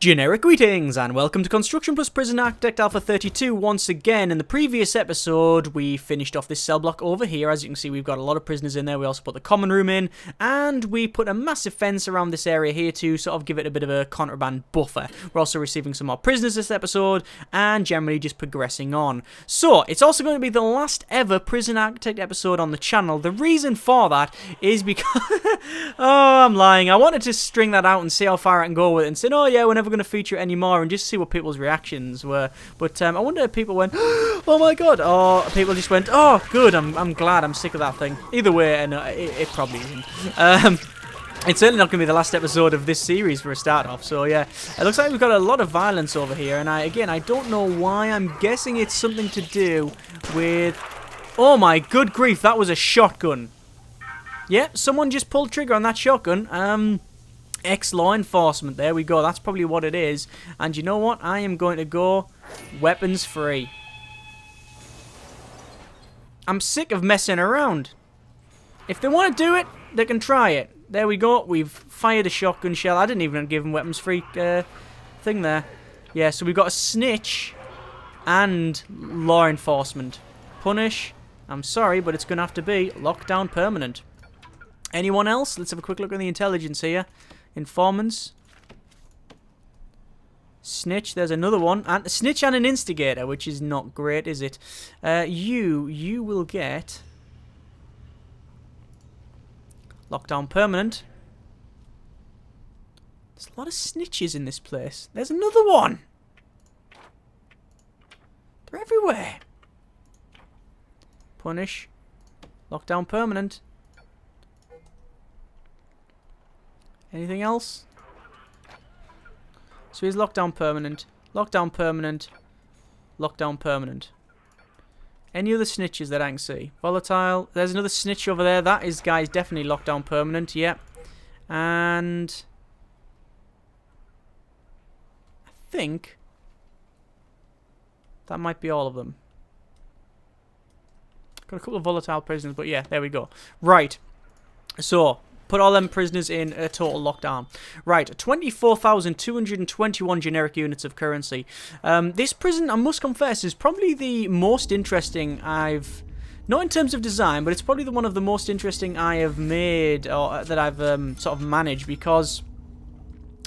Generic greetings and welcome to Construction Plus Prison Architect Alpha 32 once again. In the previous episode we finished off this cell block over here. As you can see, we've got a lot of prisoners in there. We also put the common room in and we put a massive fence around this area here to sort of give it a bit of a contraband buffer. We're also receiving some more prisoners this episode and generally just progressing on. So it's also going to be the last ever Prison Architect episode on the channel. The reason for that is because oh, I'm lying. I wanted to string that out and see how far I can go with it and say, oh yeah, we're never going to feature it anymore, and just see what people's reactions were. But I wonder if people went, oh my god, or people just went, oh good, I'm glad, I'm sick of that thing. Either way, and it probably isn't. It's certainly not going to be the last episode of this series for a start off, so yeah. It looks like we've got a lot of violence over here, and I don't know why. I'm guessing it's something to do with... Oh my good grief, that was a shotgun. Yeah, someone just pulled trigger on that shotgun. Ex-law enforcement, there we go, that's probably what it is. And you know what, I am going to go weapons free. I'm sick of messing around. If they want to do it, they can try it. There we go, we've fired a shotgun shell. I didn't even give them weapons free thing there. Yeah, so we've got a snitch and law enforcement. Punish, I'm sorry, but it's going to have to be lockdown permanent. Anyone else? Let's have a quick look at the intelligence here. Informants. Snitch, there's another one. And snitch and an instigator, which is not great, is it? You will get lockdown permanent. There's a lot of snitches in this place. There's another one. They're everywhere. Punish. Lockdown permanent. Anything else? So here's lockdown permanent, lockdown permanent, lockdown permanent. Any other snitches that I can see? Volatile. There's another snitch over there. That is, guys, definitely lockdown permanent. Yep. And I think that might be all of them. Got a couple of volatile prisoners, but yeah, there we go. Right. So put all them prisoners in a total lockdown. Right, 24,221 generic units of currency. This prison, I must confess, is probably the most interesting I've... Not in terms of design, but it's probably one of the most interesting I have made, or that I've sort of managed, because...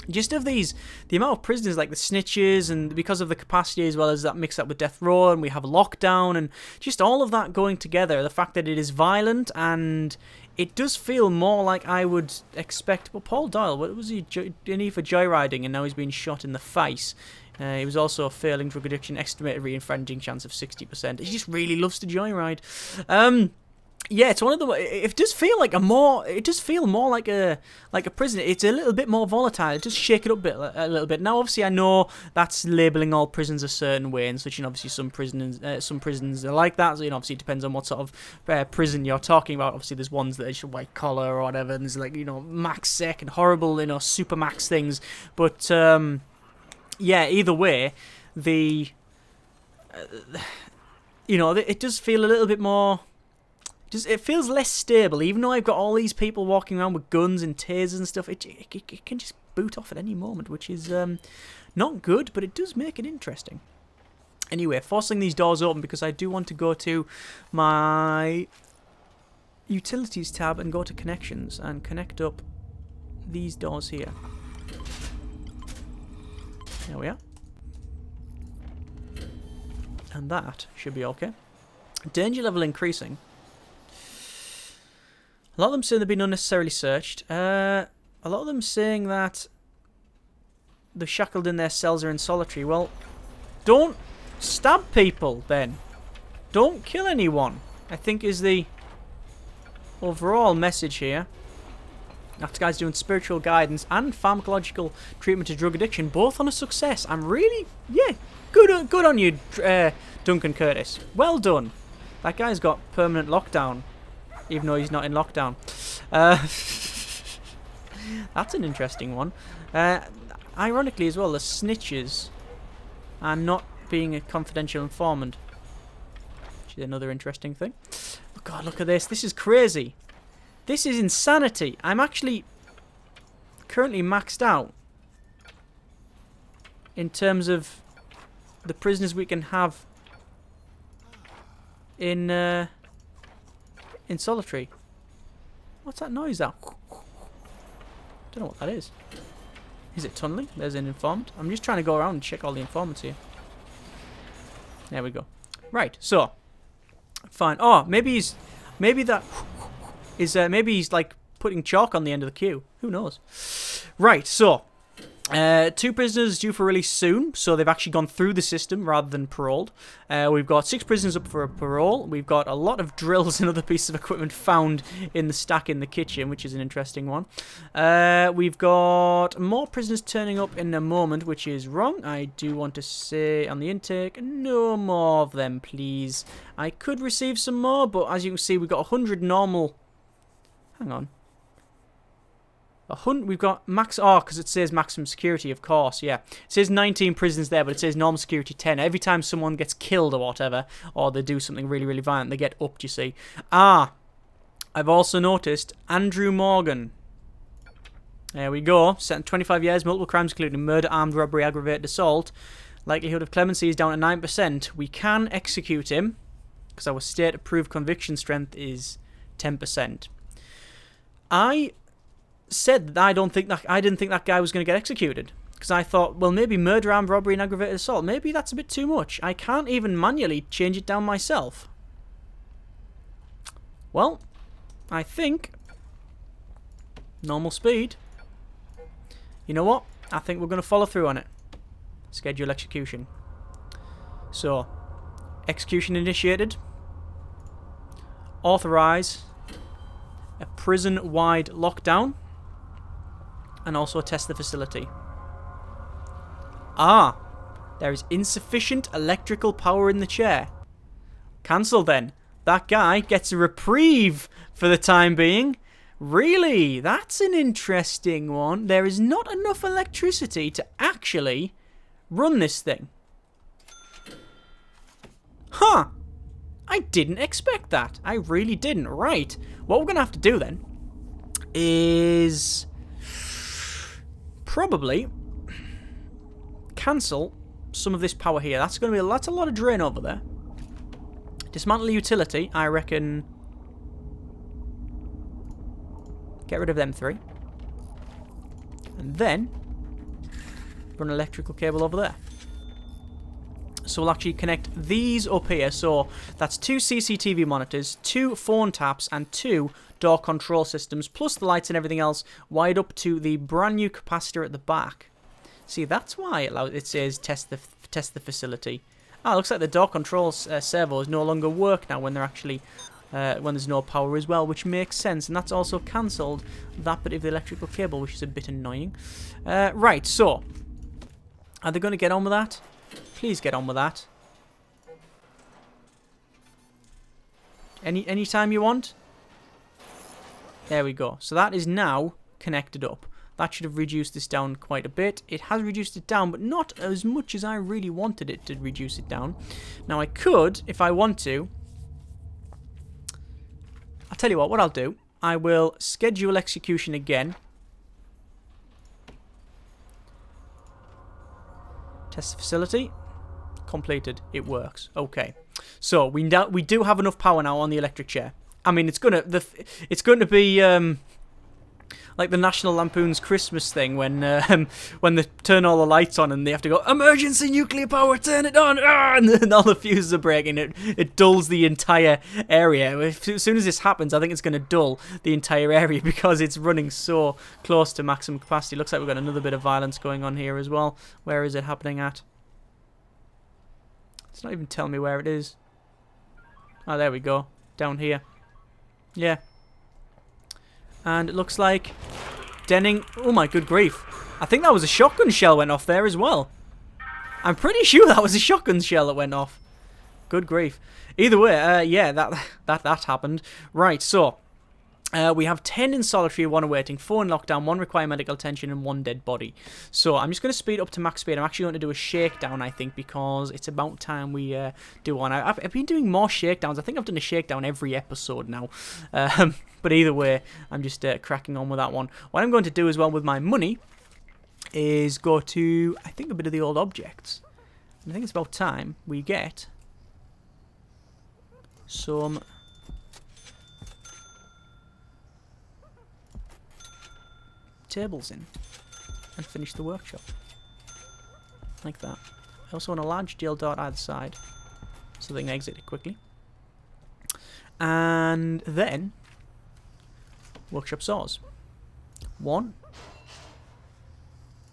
just of these, the amount of prisoners like the snitches, and because of the capacity as well as that mixed up with death row, and we have lockdown, and just all of that going together, the fact that it is violent, and it does feel more like I would expect. Well, Paul Doyle, what was he in here for joyriding, and now he's been shot in the face. He was also failing drug addiction, estimated re-offending chance of 60%. He just really loves to joyride. Yeah, it's one of the. It does feel like a more. It does feel more like a prison. It's a little bit more volatile. It does shake it up a little bit. Now, obviously, I know that's labeling all prisons a certain way, and such. And obviously, some prisons are like that. So, obviously, it depends on what sort of prison you're talking about. Obviously, there's ones that are just white collar or whatever, and there's like max sec and horrible super max things. But yeah, either way, it does feel a little bit more. It feels less stable, even though I've got all these people walking around with guns and tasers and stuff. It can just boot off at any moment, which is not good, but it does make it interesting. Anyway, forcing these doors open because I do want to go to my utilities tab and go to connections and connect up these doors here. There we are. And that should be okay. Danger level increasing. A lot of them saying they've been unnecessarily searched. A lot of them saying that they're shackled in their cells or in solitary. Well, don't stab people then. Don't kill anyone, I think is the overall message here. That guy's doing spiritual guidance and pharmacological treatment to drug addiction, both on a success. I'm really, yeah, good on you, Duncan Curtis. Well done. That guy's got permanent lockdown. Even though he's not in lockdown. That's an interesting one. Ironically as well, the snitches are not being a confidential informant. Which is another interesting thing. Oh god, look at this. This is crazy. This is insanity. I'm actually currently maxed out in terms of the prisoners we can have in solitary. What's that noise? That? Don't know what that is. Is it tunneling? There's an informant. I'm just trying to go around and check all the informants here. There we go. Right. So, fine. Oh, maybe he's like putting chalk on the end of the queue. Who knows? Right. So, 2 prisoners due for release soon, so they've actually gone through the system rather than paroled. We've got 6 prisoners up for a parole. We've got a lot of drills and other pieces of equipment found in the stack in the kitchen, which is an interesting one. We've got more prisoners turning up in a moment, which is wrong. I do want to say on the intake, no more of them, please. I could receive some more, but as you can see, we've got 100 normal... Hang on. We've got max... Oh, because it says maximum security, of course, yeah. It says 19 prisoners there, but it says normal security 10. Every time someone gets killed or whatever, or they do something really, really violent, they get upped, you see. Ah, I've also noticed Andrew Morgan. There we go. Sentenced 25 years, multiple crimes including murder, armed robbery, aggravated assault. Likelihood of clemency is down to 9%. We can execute him, because our state-approved conviction strength is 10%. I said that I didn't think that guy was going to get executed, because I thought, well, maybe murder, armed robbery and aggravated assault, maybe that's a bit too much. I can't even manually change it down myself. Well, I think normal speed. You know what? I think we're going to follow through on it. Schedule execution. So, execution initiated. Authorize a prison-wide lockdown. And also test the facility. Ah, there is insufficient electrical power in the chair. Cancel then. That guy gets a reprieve for the time being. Really? That's an interesting one. There is not enough electricity to actually run this thing. Huh. I didn't expect that. I really didn't. Right. What we're going to have to do then is... probably cancel some of this power here. That's a lot of drain over there. Dismantle the utility, I reckon. Get rid of them 3. And then run an electrical cable over there. So we'll actually connect these up here. So that's 2 CCTV monitors, 2 phone taps, and 2 door control systems, plus the lights and everything else, wired up to the brand new capacitor at the back. See, that's why it says test the facility. Ah, looks like the door control servos no longer work now when they're actually when there's no power as well, which makes sense, and that's also cancelled that bit of the electrical cable, which is a bit annoying. Right, so are they going to get on with that? Please get on with that. Any time you want. There we go. So that is now connected up. That should have reduced this down quite a bit. It has reduced it down, but not as much as I really wanted it to reduce it down. Now I could, if I want to... I'll tell you what I'll do. I will schedule execution again. Test the facility. Completed. It works. Okay. So we do have enough power now on the electric chair. I mean, it's gonna be like the National Lampoon's Christmas thing when they turn all the lights on and they have to go, emergency nuclear power, turn it on, and then all the fuses are breaking. It dulls the entire area. As soon as this happens, I think it's going to dull the entire area because it's running so close to maximum capacity. Looks like we've got another bit of violence going on here as well. Where is it happening at? It's not even telling me where it is. Oh, there we go. Down here. Yeah. And it looks like Denning... Oh my good grief. I think that was a shotgun shell went off there as well. I'm pretty sure that was a shotgun shell that went off. Good grief. Either way, yeah, that happened. Right, so... we have 10 in solitary, 1 awaiting, 4 in lockdown, 1 require medical attention, and 1 dead body. So I'm just going to speed up to max speed. I'm actually going to do a shakedown, I think, because it's about time we do one. I've been doing more shakedowns. I think I've done a shakedown every episode now. But either way, I'm just cracking on with that one. What I'm going to do as well with my money is go to, I think, a bit of the old objects. And I think it's about time we get some tables in and finish the workshop. Like that. I also want a large jail door either side so they can exit it quickly. And then workshop saws. 1,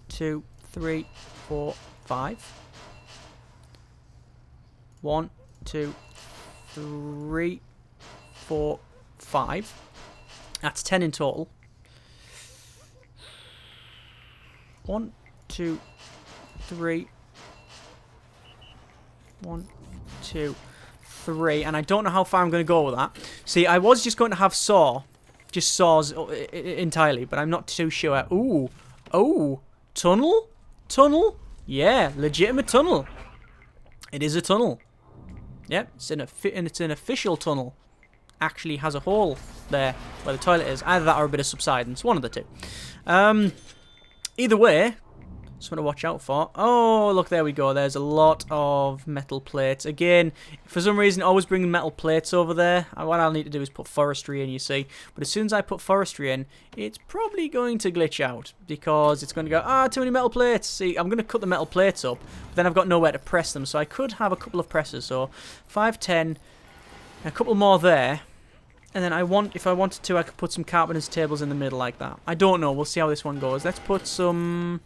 2, 3, 4, 5. 1, 2, 3, 4, 5. That's 10 in total. 1, 2, 3. 1, 2, 3. And I don't know how far I'm going to go with that. See, I was just going to have just saws entirely, but I'm not too sure. Ooh. Oh. Tunnel? Tunnel? Yeah, legitimate tunnel. It is a tunnel. Yep, it's an official tunnel. Actually has a hole there where the toilet is. Either that or a bit of subsidence. One of the two. Either way, something to watch out for. Oh, look, there we go. There's a lot of metal plates. Again, for some reason, always bringing metal plates over there. What I'll need to do is put forestry in, you see. But as soon as I put forestry in, it's probably going to glitch out. Because it's going to go, too many metal plates. See, I'm going to cut the metal plates up. But then I've got nowhere to press them. So I could have a couple of presses. So 5, 10, a couple more there. And then if I wanted to, I could put some carpenter's tables in the middle like that. I don't know. We'll see how this one goes. Let's put some...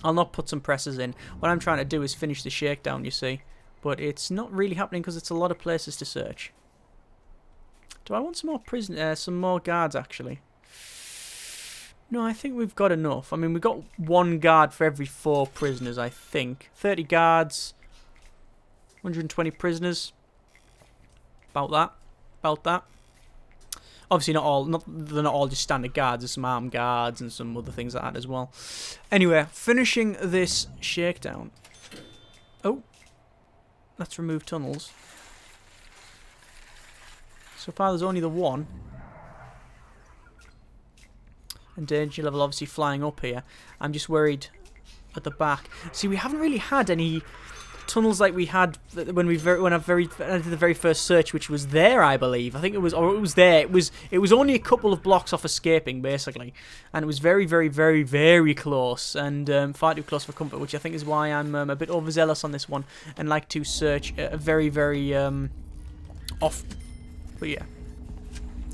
I'll not put some presses in. What I'm trying to do is finish the shakedown, you see. But it's not really happening because it's a lot of places to search. Do I want some more some more guards, actually? No, I think we've got enough. I mean, we've got 1 guard for every 4 prisoners, I think. 30 guards. 120 prisoners. About that. About that. Obviously, they're not all just standard guards. There's some armed guards and some other things like that as well. Anyway, finishing this shakedown. Oh, let's remove tunnels. So far, there's only the 1. And danger level obviously flying up here. I'm just worried at the back. See, we haven't really had any tunnels like we had when I did the very first search, which was there, I believe. I think it was there. It was only a couple of blocks off escaping, basically, and it was very, very, very, very close, and far too close for comfort, which I think is why I'm a bit overzealous on this one and like to search very, very off. But yeah,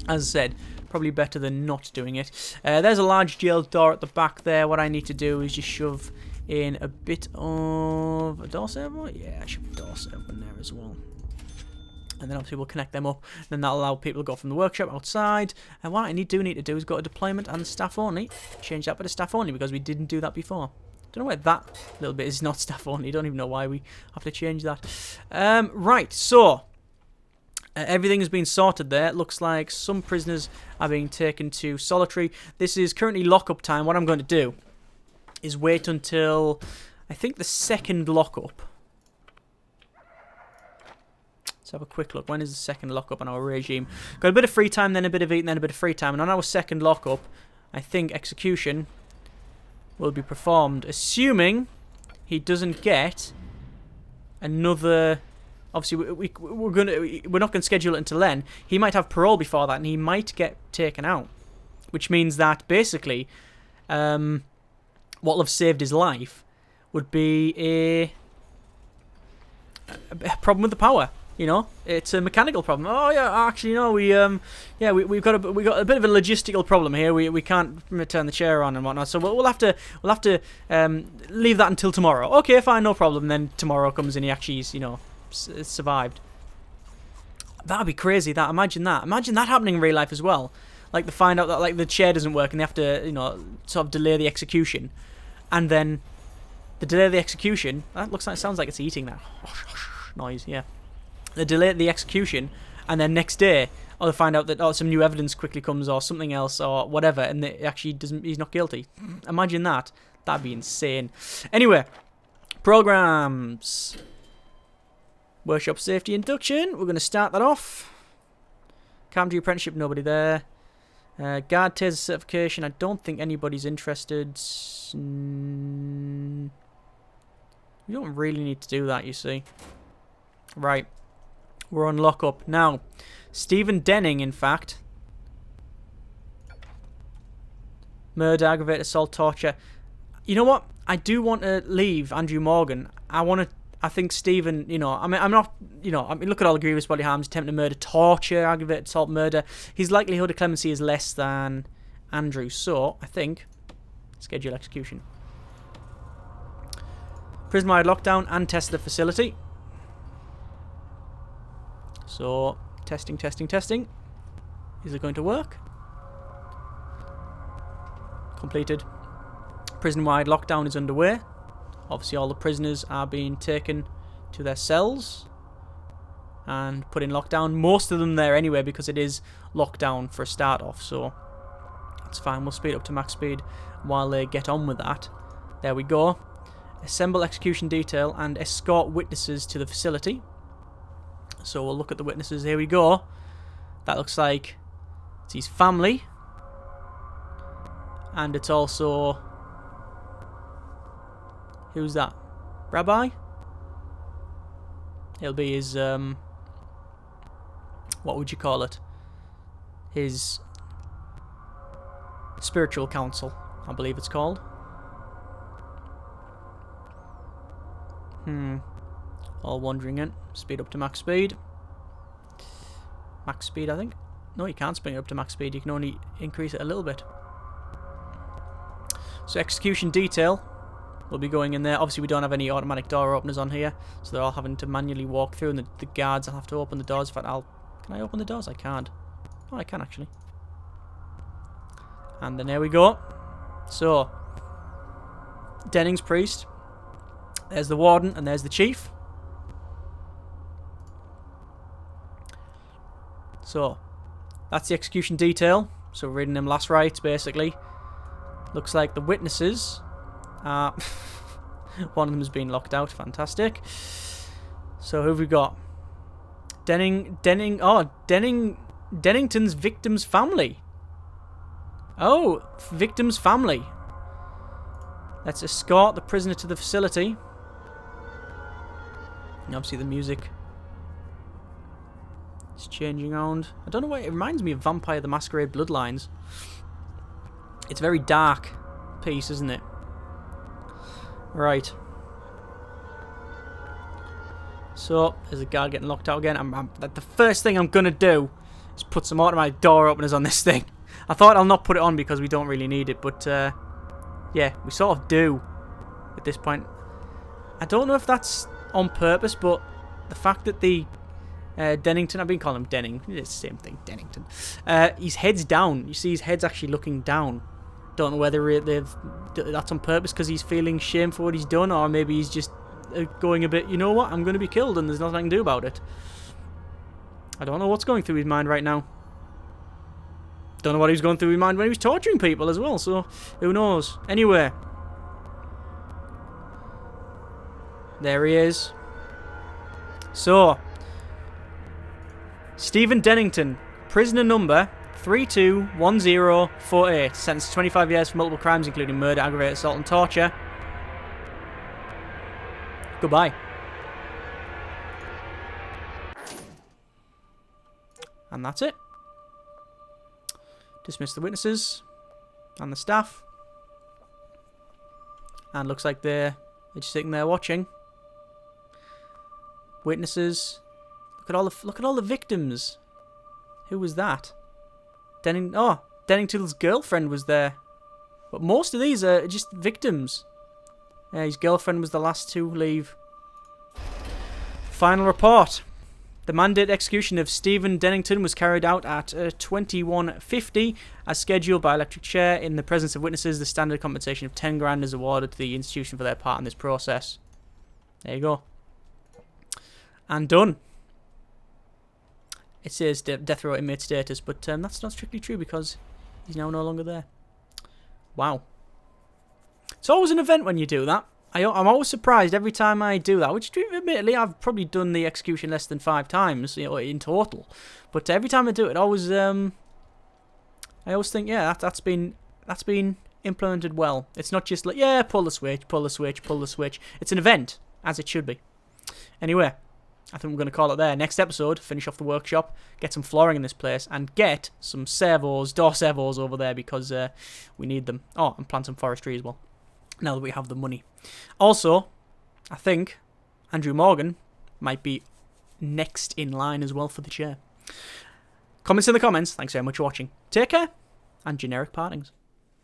as I said, probably better than not doing it. There's a large jail door at the back there. What I need to do is just shove in a bit of a door server. Yeah, I should put a door server in there as well. And then obviously we'll connect them up. Then that'll allow people to go from the workshop outside. And what I need to do is go to deployment and staff only. Change that bit to staff only because we didn't do that before. Don't know why that little bit is not staff only. Don't even know why we have to change that. Right, so everything has been sorted there. It looks like some prisoners are being taken to solitary. This is currently lockup time. What I'm going to do is wait until, I think, the 2nd lockup. Let's have a quick look. When is the 2nd lockup on our regime? Got a bit of free time, then a bit of eating, then a bit of free time. And on our 2nd lockup, I think execution will be performed, assuming he doesn't get another... Obviously, we're not going to schedule it until then. He might have parole before that, and he might get taken out. Which means that, basically... what'll have saved his life would be a problem with the power. You know, it's a mechanical problem. Oh yeah, actually no, we've got a bit of a logistical problem here. We can't turn the chair on and whatnot. So we'll have to leave that until tomorrow. Okay, fine, no problem. Then tomorrow comes and he actually survived. That'd be crazy. Imagine that happening in real life as well. Like they find out that like the chair doesn't work and they have to sort of delay the execution, and then the delay of the execution. That sounds like it's eating that noise. Yeah, they delay the execution, and then next day, they find out that some new evidence quickly comes or something else or whatever, and it actually he's not guilty. Imagine that. That'd be insane. Anyway, programs. Workshop safety induction. We're going to start that off. Carpentry apprenticeship, nobody there. Guard taser certification. I don't think anybody's interested. You don't really need to do that, you see. Right. We're on lockup. Now, Stephen Denning, in fact. Murder, aggravated assault, torture. You know what? I do want to leave Andrew Morgan. I think Stephen, you know, I'm not, you know, look at all the grievous bodily harms, attempted murder, torture, aggravated assault, murder. His likelihood of clemency is less than Andrew. So, I think, schedule execution. Prison-wide lockdown and test the facility. So, testing. Is it going to work? Completed. Prison-wide lockdown is underway. Obviously, all the prisoners are being taken to their cells and put in lockdown. Most of them there anyway because it is lockdown for a start off. So, that's fine. We'll speed up to max speed while they get on with that. There we go. Assemble execution detail and escort witnesses to the facility. So we'll look at the witnesses. Here we go. That looks like it's his family. And it's also... Who's that? Rabbi? It'll be his... what would you call it? His spiritual council, I believe it's called. All wandering in. Speed up to max speed. Max speed, I think. No, you can't speed it up to max speed. You can only increase it a little bit. So execution detail will be going in there. Obviously, we don't have any automatic door openers on here, so they're all having to manually walk through, and the guards will have to open the doors. In fact, can I open the doors? I can't. Oh, I can actually. And then there we go. So, Denning's priest. There's the warden, and there's the chief. So, that's the execution detail. So, we're reading them last rites, basically. Looks like the witnesses are... one of them has been locked out. Fantastic. So, who have we got? Dennington's victim's family. Oh, victim's family. Let's escort the prisoner to the facility. And obviously the music is changing around. I don't know why, it reminds me of Vampire the Masquerade Bloodlines. It's a very dark piece, isn't it? Right. So, there's a guard getting locked out again. The first thing I'm going to do is put some automatic door openers on this thing. I thought I'll not put it on because we don't really need it, but yeah, we sort of do at this point. I don't know if that's on purpose, but the fact that the Dennington, I've been calling him Denning, it's the same thing, Dennington. His head's down. You see his head's actually looking down. Don't know whether that's on purpose because he's feeling shame for what he's done, or maybe he's just going a bit, you know what, I'm going to be killed and there's nothing I can do about it. I don't know what's going through his mind right now. Don't know what he was going through his mind when he was torturing people as well, so who knows. Anyway. There he is. So, Stephen Dennington, prisoner number 321048, sentenced to 25 years for multiple crimes including murder, aggravated assault and torture. Goodbye. And that's it. Dismiss the witnesses and the staff. And looks like they're just sitting there watching. Witnesses. Look at all the victims. Who was that? Dennington's girlfriend was there. But most of these are just victims. Yeah, his girlfriend was the last to leave. Final report. The mandate execution of Stephen Dennington was carried out at 21:50 as scheduled by electric chair. In the presence of witnesses, the standard compensation of 10 grand is awarded to the institution for their part in this process. There you go. And done. It says death row inmate status, but that's not strictly true because he's now no longer there. Wow. It's always an event when you do that. I'm always surprised every time I do that, which admittedly I've probably done the execution less than 5 times, you know, in total. But every time I do it, always I always think, yeah, that's been implemented well. It's not just like, yeah, pull the switch, pull the switch, pull the switch. It's an event, as it should be. Anyway, I think we're going to call it there. Next episode, finish off the workshop, get some flooring in this place, and get some servos, door servos over there, because we need them. Oh, and plant some forestry as well, now that we have the money. Also, I think Andrew Morgan might be next in line as well for the chair. Comments in the comments. Thanks very much for watching. Take care, and generic partings.